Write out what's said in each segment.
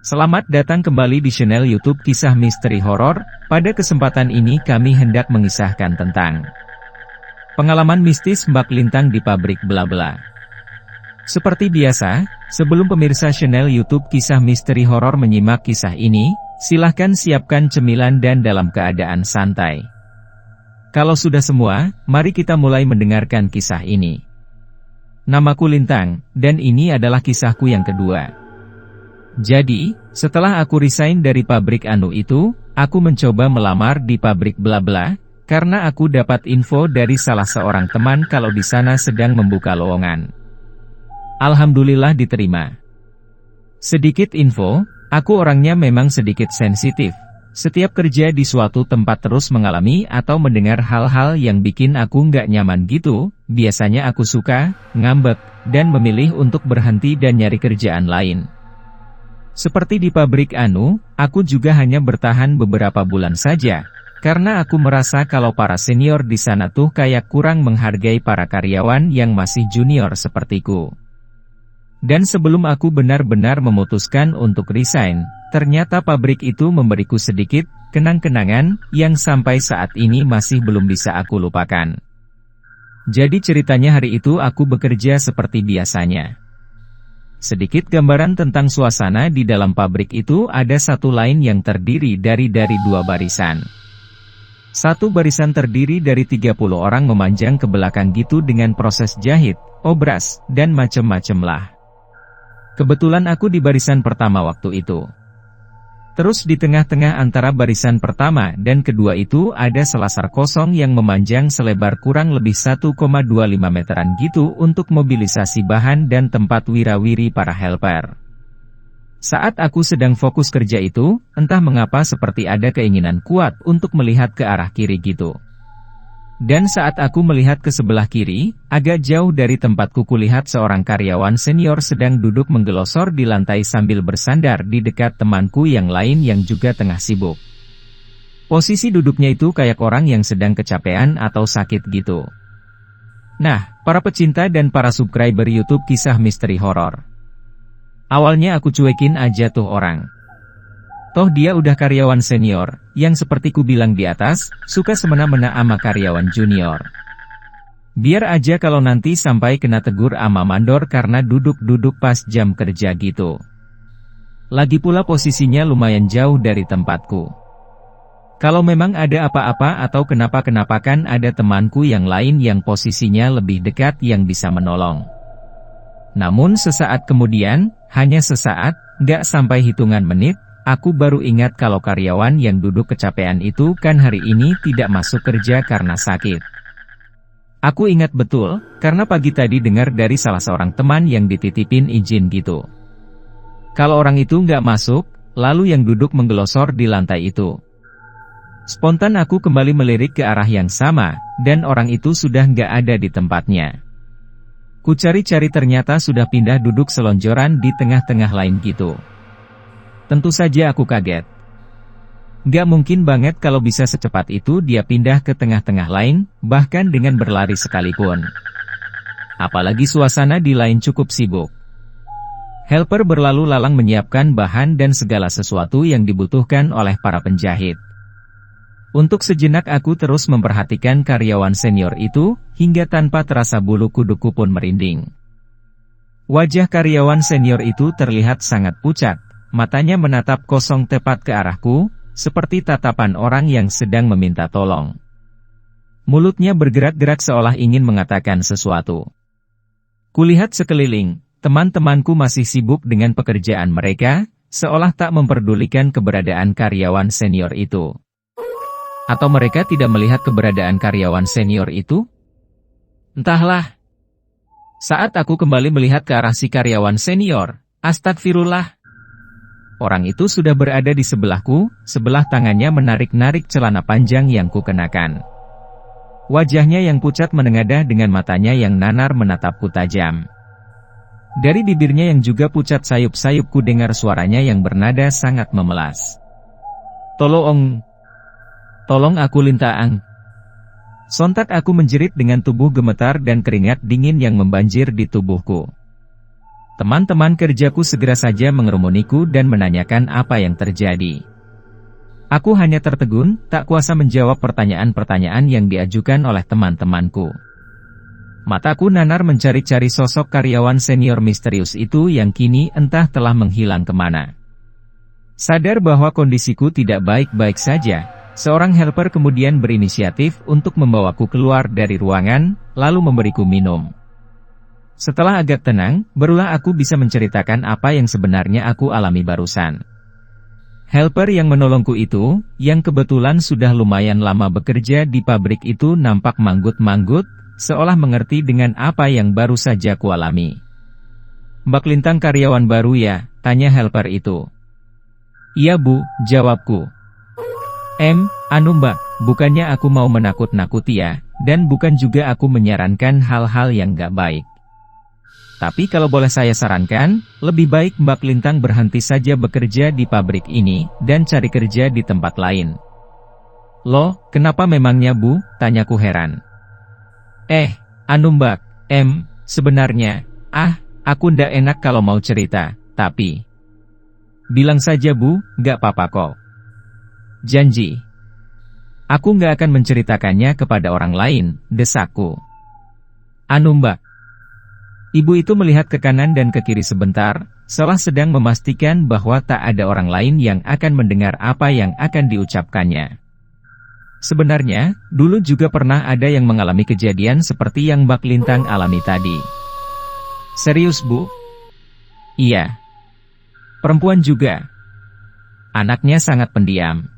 Selamat datang kembali di channel YouTube Kisah Misteri Horor. Pada kesempatan ini kami hendak mengisahkan tentang pengalaman mistis Mbak Lintang di pabrik bla-bla. Seperti biasa, sebelum pemirsa channel YouTube Kisah Misteri Horor menyimak kisah ini, silahkan siapkan cemilan dan dalam keadaan santai. Kalau sudah semua, mari kita mulai mendengarkan kisah ini. Namaku Lintang, dan ini adalah kisahku yang kedua. Jadi, setelah aku resign dari pabrik Anu itu, aku mencoba melamar di pabrik bla-bla, karena aku dapat info dari salah seorang teman kalau di sana sedang membuka lowongan. Alhamdulillah diterima. Sedikit info, aku orangnya memang sedikit sensitif. Setiap kerja di suatu tempat terus mengalami atau mendengar hal-hal yang bikin aku nggak nyaman gitu, biasanya aku suka, ngambek, dan memilih untuk berhenti dan nyari kerjaan lain. Seperti di pabrik Anu, aku juga hanya bertahan beberapa bulan saja, karena aku merasa kalau para senior di sana tuh kayak kurang menghargai para karyawan yang masih junior sepertiku. Dan sebelum aku benar-benar memutuskan untuk resign, ternyata pabrik itu memberiku sedikit kenang-kenangan yang sampai saat ini masih belum bisa aku lupakan. Jadi ceritanya hari itu aku bekerja seperti biasanya. Sedikit gambaran tentang suasana di dalam pabrik itu, ada satu line yang terdiri dari dua barisan. Satu barisan terdiri dari 30 orang memanjang ke belakang gitu dengan proses jahit, obras, dan macem-macem lah. Kebetulan aku di barisan pertama waktu itu. Terus di tengah-tengah antara barisan pertama dan kedua itu ada selasar kosong yang memanjang selebar kurang lebih 1,25 meteran gitu untuk mobilisasi bahan dan tempat wirawiri para helper. Saat aku sedang fokus kerja itu, entah mengapa seperti ada keinginan kuat untuk melihat ke arah kiri gitu. Dan saat aku melihat ke sebelah kiri, agak jauh dari tempatku kulihat seorang karyawan senior sedang duduk menggelosor di lantai sambil bersandar di dekat temanku yang lain yang juga tengah sibuk. Posisi duduknya itu kayak orang yang sedang kecapean atau sakit gitu. Nah, para pecinta dan para subscriber YouTube Kisah Misteri Horor. Awalnya aku cuekin aja tuh orang. Toh dia udah karyawan senior, yang seperti ku bilang di atas, suka semena-mena ama karyawan junior. Biar aja kalau nanti sampai kena tegur ama mandor karena duduk-duduk pas jam kerja gitu. Lagi pula posisinya lumayan jauh dari tempatku. Kalau memang ada apa-apa atau kenapa-kenapa kan ada temanku yang lain yang posisinya lebih dekat yang bisa menolong. Namun sesaat kemudian, hanya sesaat, nggak sampai hitungan menit, aku baru ingat kalau karyawan yang duduk kecapean itu kan hari ini tidak masuk kerja karena sakit. Aku ingat betul, karena pagi tadi dengar dari salah seorang teman yang dititipin izin gitu. Kalau orang itu nggak masuk, lalu yang duduk menggelosor di lantai itu. Spontan aku kembali melirik ke arah yang sama, dan orang itu sudah nggak ada di tempatnya. Ku cari-cari ternyata sudah pindah duduk selonjoran di tengah-tengah lain gitu. Tentu saja aku kaget. Gak mungkin banget kalau bisa secepat itu dia pindah ke tengah-tengah lain, bahkan dengan berlari sekalipun. Apalagi suasana di lain cukup sibuk. Helper berlalu lalang menyiapkan bahan dan segala sesuatu yang dibutuhkan oleh para penjahit. Untuk sejenak aku terus memperhatikan karyawan senior itu, hingga tanpa terasa bulu kuduku pun merinding. Wajah karyawan senior itu terlihat sangat pucat. Matanya menatap kosong tepat ke arahku, seperti tatapan orang yang sedang meminta tolong. Mulutnya bergerak-gerak seolah ingin mengatakan sesuatu. Kulihat sekeliling, teman-temanku masih sibuk dengan pekerjaan mereka, seolah tak memperdulikan keberadaan karyawan senior itu. Atau mereka tidak melihat keberadaan karyawan senior itu? Entahlah. Saat aku kembali melihat ke arah si karyawan senior, astagfirullah. Orang itu sudah berada di sebelahku, sebelah tangannya menarik-narik celana panjang yang kukenakan. Wajahnya yang pucat menengadah dengan matanya yang nanar menatapku tajam. Dari bibirnya yang juga pucat sayup-sayup ku dengar suaranya yang bernada sangat memelas. Tolong aku Lintang. Sontak aku menjerit dengan tubuh gemetar dan keringat dingin yang membanjir di tubuhku. Teman-teman kerjaku segera saja mengerumuniku dan menanyakan apa yang terjadi. Aku hanya tertegun, tak kuasa menjawab pertanyaan-pertanyaan yang diajukan oleh teman-temanku. Mataku nanar mencari-cari sosok karyawan senior misterius itu yang kini entah telah menghilang kemana. Sadar bahwa kondisiku tidak baik-baik saja, seorang helper kemudian berinisiatif untuk membawaku keluar dari ruangan, lalu memberiku minum. Setelah agak tenang, barulah aku bisa menceritakan apa yang sebenarnya aku alami barusan. Helper yang menolongku itu, yang kebetulan sudah lumayan lama bekerja di pabrik itu nampak manggut-manggut, seolah mengerti dengan apa yang baru saja kualami. "Mbak Lintang karyawan baru ya?" tanya helper itu. "Iya Bu," jawabku. Anu Mbak, bukannya aku mau menakut-nakuti ya, dan bukan juga aku menyarankan hal-hal yang gak baik. Tapi kalau boleh saya sarankan, lebih baik Mbak Lintang berhenti saja bekerja di pabrik ini, dan cari kerja di tempat lain. "Loh, kenapa memangnya Bu?" tanyaku heran. Anu Mbak, sebenarnya, aku ndak enak kalau mau cerita, tapi... "Bilang saja Bu, nggak apa-apa kok. Janji. Aku nggak akan menceritakannya kepada orang lain," desakku. "Anu Mbak." Ibu itu melihat ke kanan dan ke kiri sebentar, seolah sedang memastikan bahwa tak ada orang lain yang akan mendengar apa yang akan diucapkannya. Sebenarnya, dulu juga pernah ada yang mengalami kejadian seperti yang Mbak Lintang alami tadi. "Serius Bu?" "Iya. Perempuan juga. Anaknya sangat pendiam.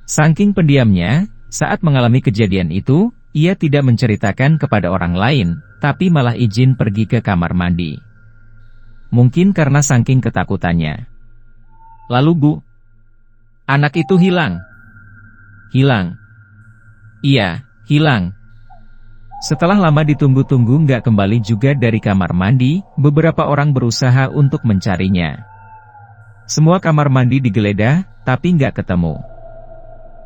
Saking pendiamnya, saat mengalami kejadian itu, ia tidak menceritakan kepada orang lain, tapi malah izin pergi ke kamar mandi. Mungkin karena saking ketakutannya. Lalu Bu, anak itu hilang." "Hilang?" "Iya, hilang. Setelah lama ditunggu-tunggu nggak kembali juga dari kamar mandi, beberapa orang berusaha untuk mencarinya. Semua kamar mandi digeledah, tapi nggak ketemu.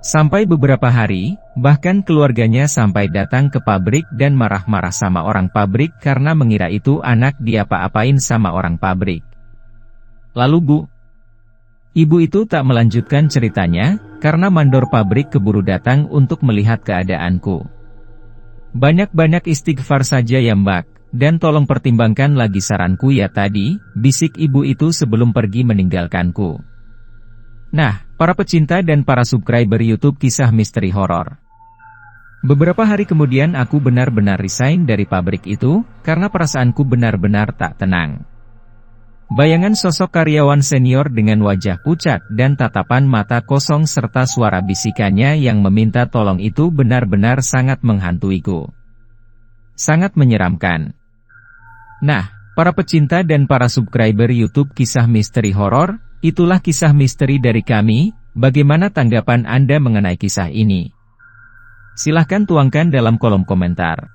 Sampai beberapa hari, bahkan keluarganya sampai datang ke pabrik dan marah-marah sama orang pabrik karena mengira itu anak diapa-apain sama orang pabrik." Lalu Bu, ibu itu tak melanjutkan ceritanya, karena mandor pabrik keburu datang untuk melihat keadaanku. "Banyak-banyak istighfar saja ya Mbak, dan tolong pertimbangkan lagi saranku ya tadi," bisik ibu itu sebelum pergi meninggalkanku. Nah, para pecinta dan para subscriber YouTube Kisah Misteri Horor. Beberapa hari kemudian aku benar-benar resign dari pabrik itu, karena perasaanku benar-benar tak tenang. Bayangan sosok karyawan senior dengan wajah pucat dan tatapan mata kosong serta suara bisikannya yang meminta tolong itu benar-benar sangat menghantuiku. Sangat menyeramkan. Nah, para pecinta dan para subscriber YouTube Kisah Misteri Horor, itulah kisah misteri dari kami. Bagaimana tanggapan Anda mengenai kisah ini? Silahkan tuangkan dalam kolom komentar.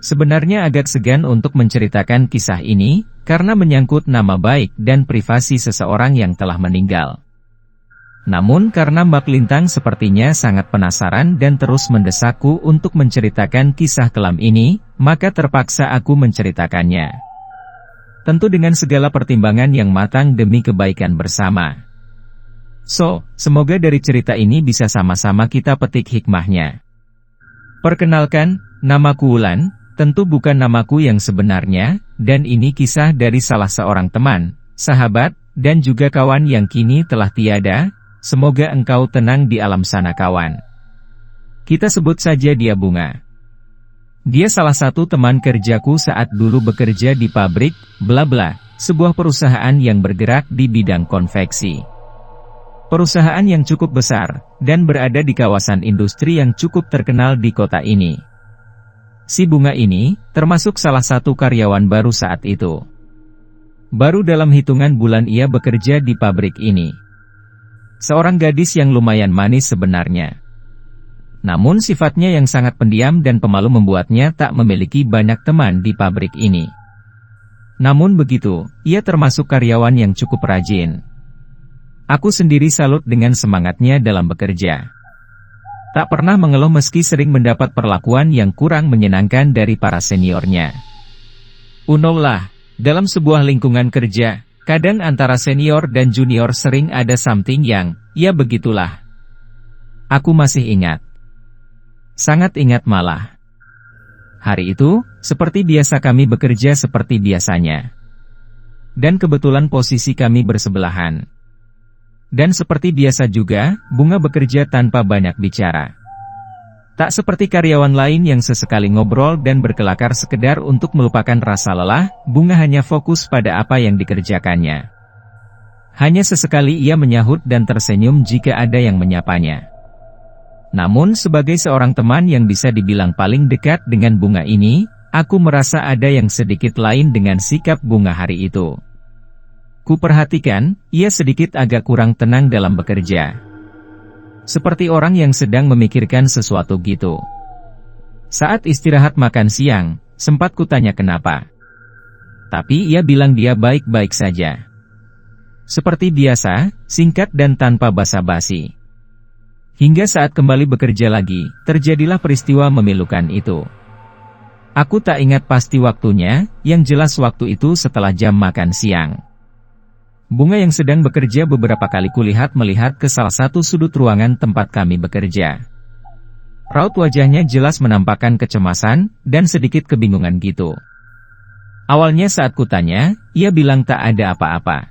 Sebenarnya agak segan untuk menceritakan kisah ini, karena menyangkut nama baik dan privasi seseorang yang telah meninggal. Namun karena Mbak Lintang sepertinya sangat penasaran dan terus mendesakku untuk menceritakan kisah kelam ini, maka terpaksa aku menceritakannya. Tentu dengan segala pertimbangan yang matang demi kebaikan bersama. So, semoga dari cerita ini bisa sama-sama kita petik hikmahnya. Perkenalkan, namaku Wulan, tentu bukan namaku yang sebenarnya, dan ini kisah dari salah seorang teman, sahabat, dan juga kawan yang kini telah tiada. Semoga engkau tenang di alam sana kawan. Kita sebut saja dia Bunga. Dia salah satu teman kerjaku saat dulu bekerja di pabrik, bla bla, sebuah perusahaan yang bergerak di bidang konveksi. Perusahaan yang cukup besar, dan berada di kawasan industri yang cukup terkenal di kota ini. Si Bunga ini, termasuk salah satu karyawan baru saat itu. Baru dalam hitungan bulan ia bekerja di pabrik ini. Seorang gadis yang lumayan manis sebenarnya. Namun sifatnya yang sangat pendiam dan pemalu membuatnya tak memiliki banyak teman di pabrik ini. Namun begitu, ia termasuk karyawan yang cukup rajin. Aku sendiri salut dengan semangatnya dalam bekerja. Tak pernah mengeluh meski sering mendapat perlakuan yang kurang menyenangkan dari para seniornya. Unolah, dalam sebuah lingkungan kerja, kadang antara senior dan junior sering ada something yang, ya begitulah. Aku masih ingat. Sangat ingat malah. Hari itu, seperti biasa kami bekerja seperti biasanya. Dan kebetulan posisi kami bersebelahan. Dan seperti biasa juga, Bunga bekerja tanpa banyak bicara. Tak seperti karyawan lain yang sesekali ngobrol dan berkelakar sekedar untuk melupakan rasa lelah, Bunga hanya fokus pada apa yang dikerjakannya. Hanya sesekali ia menyahut dan tersenyum jika ada yang menyapanya. Namun sebagai seorang teman yang bisa dibilang paling dekat dengan Bunga ini, aku merasa ada yang sedikit lain dengan sikap Bunga hari itu. Kuperhatikan, ia sedikit agak kurang tenang dalam bekerja. Seperti orang yang sedang memikirkan sesuatu gitu. Saat istirahat makan siang, sempat kutanya kenapa. Tapi ia bilang dia baik-baik saja. Seperti biasa, singkat dan tanpa basa-basi. Hingga saat kembali bekerja lagi, terjadilah peristiwa memilukan itu. Aku tak ingat pasti waktunya, yang jelas waktu itu setelah jam makan siang. Bunga yang sedang bekerja beberapa kali kulihat melihat ke salah satu sudut ruangan tempat kami bekerja. Raut wajahnya jelas menampakkan kecemasan, dan sedikit kebingungan gitu. Awalnya saat kutanya, ia bilang tak ada apa-apa.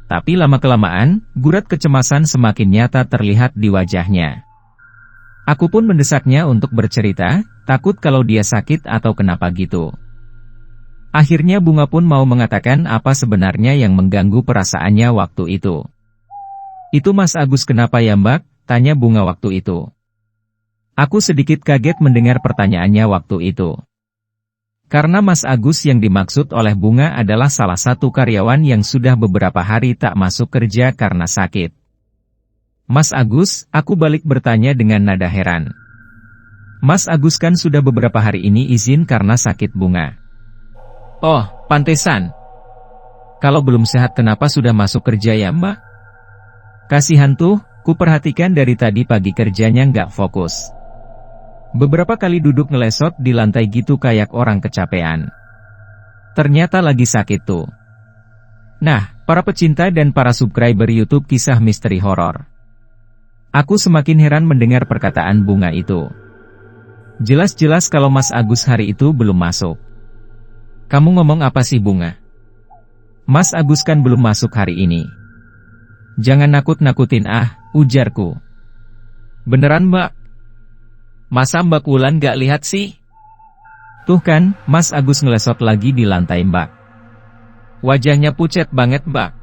Tapi lama-kelamaan, gurat kecemasan semakin nyata terlihat di wajahnya. Aku pun mendesaknya untuk bercerita, takut kalau dia sakit atau kenapa gitu. Akhirnya Bunga pun mau mengatakan apa sebenarnya yang mengganggu perasaannya waktu itu. "Itu Mas Agus kenapa ya Mbak?" tanya Bunga waktu itu. Aku sedikit kaget mendengar pertanyaannya waktu itu. Karena Mas Agus yang dimaksud oleh Bunga adalah salah satu karyawan yang sudah beberapa hari tak masuk kerja karena sakit. "Mas Agus?" aku balik bertanya dengan nada heran. "Mas Agus kan sudah beberapa hari ini izin karena sakit Bunga." "Oh, pantesan. Kalau belum sehat kenapa sudah masuk kerja ya Mbak?" Kasihan tuh, kuperhatikan dari tadi pagi kerjanya nggak fokus. Beberapa kali duduk ngelesot di lantai gitu kayak orang kecapean. Ternyata lagi sakit tuh. Nah, para pecinta dan para subscriber YouTube kisah misteri horor. Aku semakin heran mendengar perkataan Bunga itu. Jelas-jelas kalau Mas Agus hari itu belum masuk. "Kamu ngomong apa sih Bunga? Mas Agus kan belum masuk hari ini." "Jangan nakut-nakutin ujarku. "Beneran Mbak? Masa Mbak Wulan gak lihat sih? Tuh kan, Mas Agus ngelesot lagi di lantai Mbak. Wajahnya pucat banget Mbak.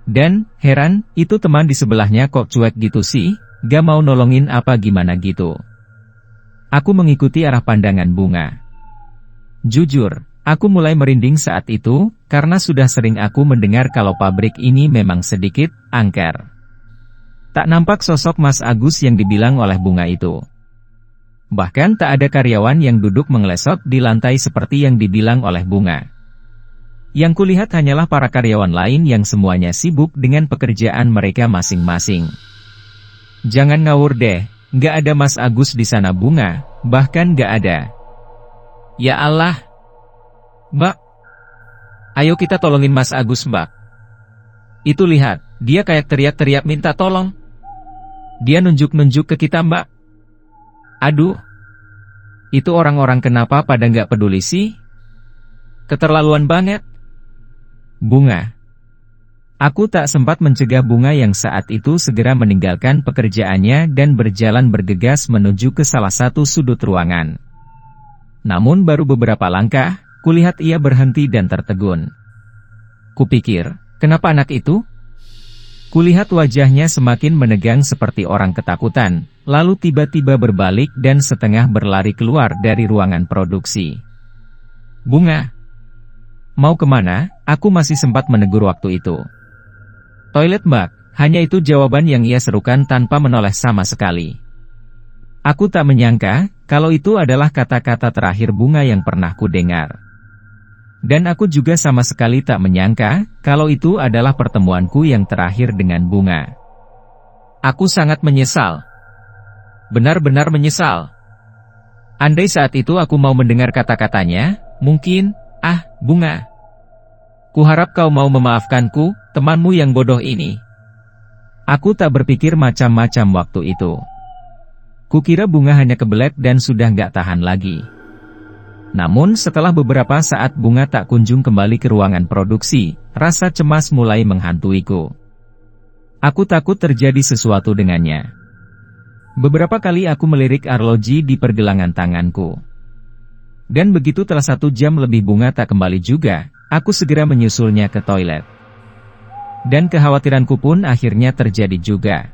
Dan, heran, itu teman di sebelahnya kok cuek gitu sih, gak mau nolongin apa gimana gitu." Aku mengikuti arah pandangan Bunga. Jujur, aku mulai merinding saat itu, karena sudah sering aku mendengar kalau pabrik ini memang sedikit angker. Tak nampak sosok Mas Agus yang dibilang oleh Bunga itu. Bahkan tak ada karyawan yang duduk mengelesot di lantai seperti yang dibilang oleh Bunga. Yang kulihat hanyalah para karyawan lain yang semuanya sibuk dengan pekerjaan mereka masing-masing. "Jangan ngawur deh, nggak ada Mas Agus di sana Bunga, bahkan nggak ada." "Ya Allah. Mbak, ayo kita tolongin Mas Agus Mbak. Itu lihat, dia kayak teriak-teriak minta tolong. Dia nunjuk-nunjuk ke kita, Mbak. Aduh. Itu orang-orang kenapa pada nggak peduli sih? Keterlaluan banget. Bunga. Aku tak sempat mencegah Bunga yang saat itu segera meninggalkan pekerjaannya dan berjalan bergegas menuju ke salah satu sudut ruangan. Namun baru beberapa langkah, kulihat ia berhenti dan tertegun. Kupikir, kenapa anak itu? Kulihat wajahnya semakin menegang seperti orang ketakutan, lalu tiba-tiba berbalik dan setengah berlari keluar dari ruangan produksi. Bunga, mau kemana? Aku masih sempat menegur waktu itu. Toilet, Mbak, hanya itu jawaban yang ia serukan tanpa menoleh sama sekali. Aku tak menyangka, kalau itu adalah kata-kata terakhir Bunga yang pernah kudengar. Dan aku juga sama sekali tak menyangka, kalau itu adalah pertemuanku yang terakhir dengan Bunga. Aku sangat menyesal. Benar-benar menyesal. Andai saat itu aku mau mendengar kata-katanya, mungkin, Bunga. Kuharap kau mau memaafkanku, temanmu yang bodoh ini. Aku tak berpikir macam-macam waktu itu. Kukira Bunga hanya kebelet dan sudah nggak tahan lagi. Namun setelah beberapa saat Bunga tak kunjung kembali ke ruangan produksi, rasa cemas mulai menghantuiku. Aku takut terjadi sesuatu dengannya. Beberapa kali aku melirik arloji di pergelangan tanganku. Dan begitu telah 1 jam lebih Bunga tak kembali juga, aku segera menyusulnya ke toilet. Dan kekhawatiranku pun akhirnya terjadi juga.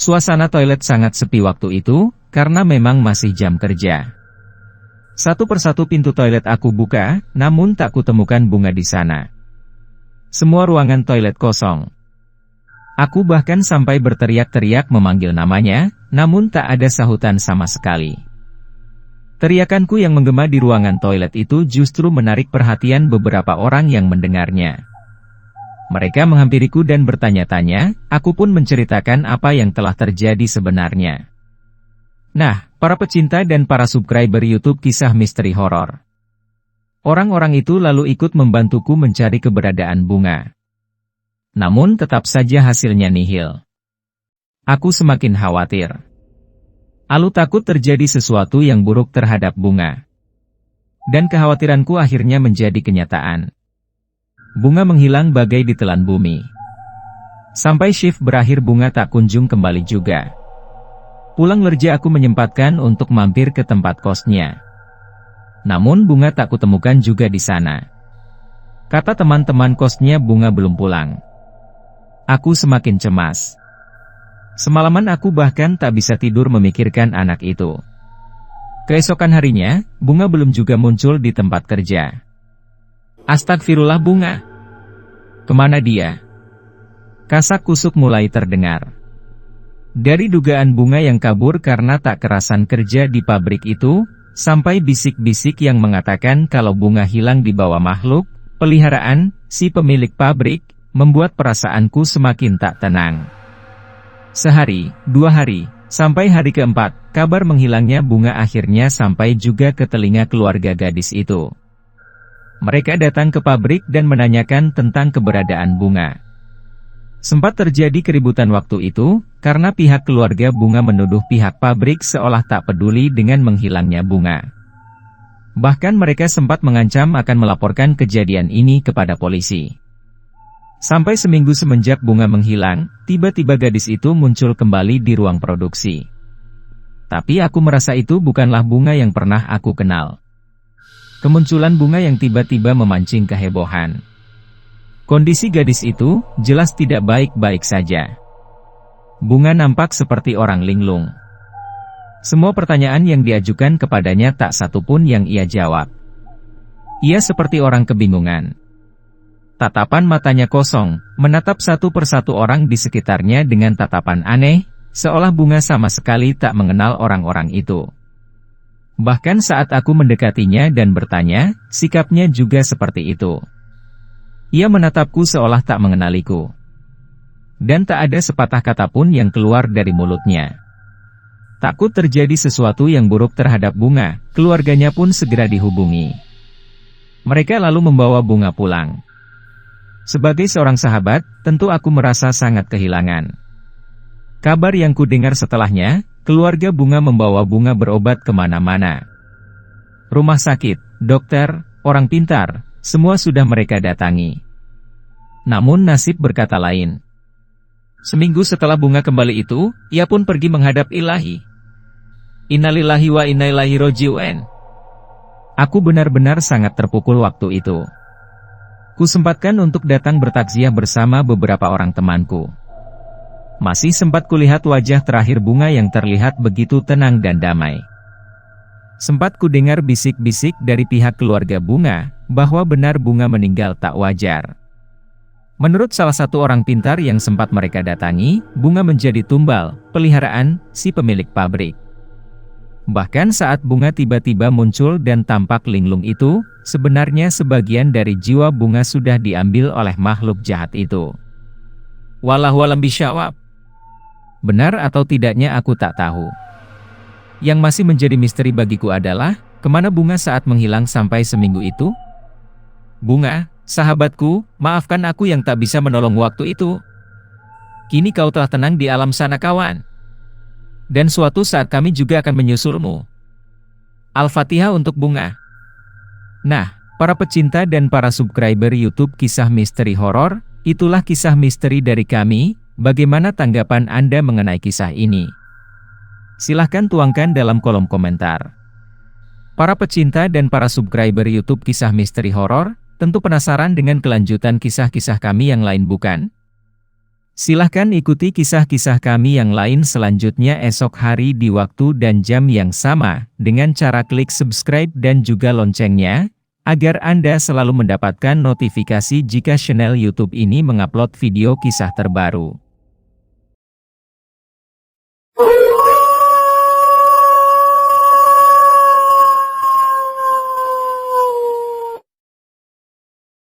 Suasana toilet sangat sepi waktu itu, karena memang masih jam kerja. Satu persatu pintu toilet aku buka, namun tak kutemukan Bunga di sana. Semua ruangan toilet kosong. Aku bahkan sampai berteriak-teriak memanggil namanya, namun tak ada sahutan sama sekali. Teriakanku yang menggema di ruangan toilet itu justru menarik perhatian beberapa orang yang mendengarnya. Mereka menghampiriku dan bertanya-tanya, aku pun menceritakan apa yang telah terjadi sebenarnya. Nah, para pecinta dan para subscriber YouTube Kisah Misteri Horor. Orang-orang itu lalu ikut membantuku mencari keberadaan Bunga. Namun tetap saja hasilnya nihil. Aku semakin khawatir. Aku takut terjadi sesuatu yang buruk terhadap Bunga. Dan kekhawatiranku akhirnya menjadi kenyataan. Bunga menghilang bagai ditelan bumi. Sampai shift berakhir Bunga tak kunjung kembali juga. Pulang lerja aku menyempatkan untuk mampir ke tempat kosnya. Namun Bunga tak kutemukan juga di sana. Kata teman-teman kosnya Bunga belum pulang. Aku semakin cemas. Semalaman aku bahkan tak bisa tidur memikirkan anak itu. Keesokan harinya, Bunga belum juga muncul di tempat kerja. Astagfirullah, Bunga. Kemana dia? Kasak kusuk mulai terdengar. Dari dugaan Bunga yang kabur karena tak kerasan kerja di pabrik itu, sampai bisik-bisik yang mengatakan kalau Bunga hilang di bawah makhluk peliharaan si pemilik pabrik, membuat perasaanku semakin tak tenang. Sehari, 2 hari, sampai hari keempat, kabar menghilangnya Bunga akhirnya sampai juga ke telinga keluarga gadis itu. Mereka datang ke pabrik dan menanyakan tentang keberadaan Bunga. Sempat terjadi keributan waktu itu, karena pihak keluarga Bunga menuduh pihak pabrik seolah tak peduli dengan menghilangnya Bunga. Bahkan mereka sempat mengancam akan melaporkan kejadian ini kepada polisi. Sampai seminggu semenjak Bunga menghilang, tiba-tiba gadis itu muncul kembali di ruang produksi. Tapi aku merasa itu bukanlah Bunga yang pernah aku kenal. Kemunculan Bunga yang tiba-tiba memancing kehebohan. Kondisi gadis itu jelas tidak baik-baik saja. Bunga nampak seperti orang linglung. Semua pertanyaan yang diajukan kepadanya tak satu pun yang ia jawab. Ia seperti orang kebingungan. Tatapan matanya kosong, menatap satu persatu orang di sekitarnya dengan tatapan aneh, seolah Bunga sama sekali tak mengenal orang-orang itu. Bahkan saat aku mendekatinya dan bertanya, sikapnya juga seperti itu. Ia menatapku seolah tak mengenaliku. Dan tak ada sepatah kata pun yang keluar dari mulutnya. Takut terjadi sesuatu yang buruk terhadap Bunga, keluarganya pun segera dihubungi. Mereka lalu membawa Bunga pulang. Sebagai seorang sahabat, tentu aku merasa sangat kehilangan. Kabar yang kudengar setelahnya, keluarga Bunga membawa Bunga berobat kemana-mana. Rumah sakit, dokter, orang pintar, semua sudah mereka datangi. Namun nasib berkata lain. Seminggu setelah Bunga kembali itu, ia pun pergi menghadap Ilahi. Innalillahi wa inna ilaihi raji'un. Aku benar-benar sangat terpukul waktu itu. Kusempatkan untuk datang bertakziah bersama beberapa orang temanku. Masih sempat kulihat wajah terakhir Bunga yang terlihat begitu tenang dan damai. Sempat kudengar bisik-bisik dari pihak keluarga Bunga, bahwa benar Bunga meninggal tak wajar. Menurut salah satu orang pintar yang sempat mereka datangi, Bunga menjadi tumbal, peliharaan, si pemilik pabrik. Bahkan saat Bunga tiba-tiba muncul dan tampak linglung itu, sebenarnya sebagian dari jiwa Bunga sudah diambil oleh makhluk jahat itu. Wallahu a'lam bishawab. Benar atau tidaknya aku tak tahu. Yang masih menjadi misteri bagiku adalah, kemana Bunga saat menghilang sampai seminggu itu? Bunga, sahabatku, maafkan aku yang tak bisa menolong waktu itu. Kini kau telah tenang di alam sana kawan. Dan suatu saat kami juga akan menyusulmu. Al-Fatihah untuk Bunga. Nah, para pecinta dan para subscriber YouTube Kisah Misteri Horor, itulah kisah misteri dari kami. Bagaimana tanggapan Anda mengenai kisah ini? Silahkan tuangkan dalam kolom komentar. Para pecinta dan para subscriber YouTube Kisah Misteri Horor, tentu penasaran dengan kelanjutan kisah-kisah kami yang lain bukan? Silahkan ikuti kisah-kisah kami yang lain selanjutnya esok hari di waktu dan jam yang sama, dengan cara klik subscribe dan juga loncengnya, agar Anda selalu mendapatkan notifikasi jika channel YouTube ini mengupload video kisah terbaru.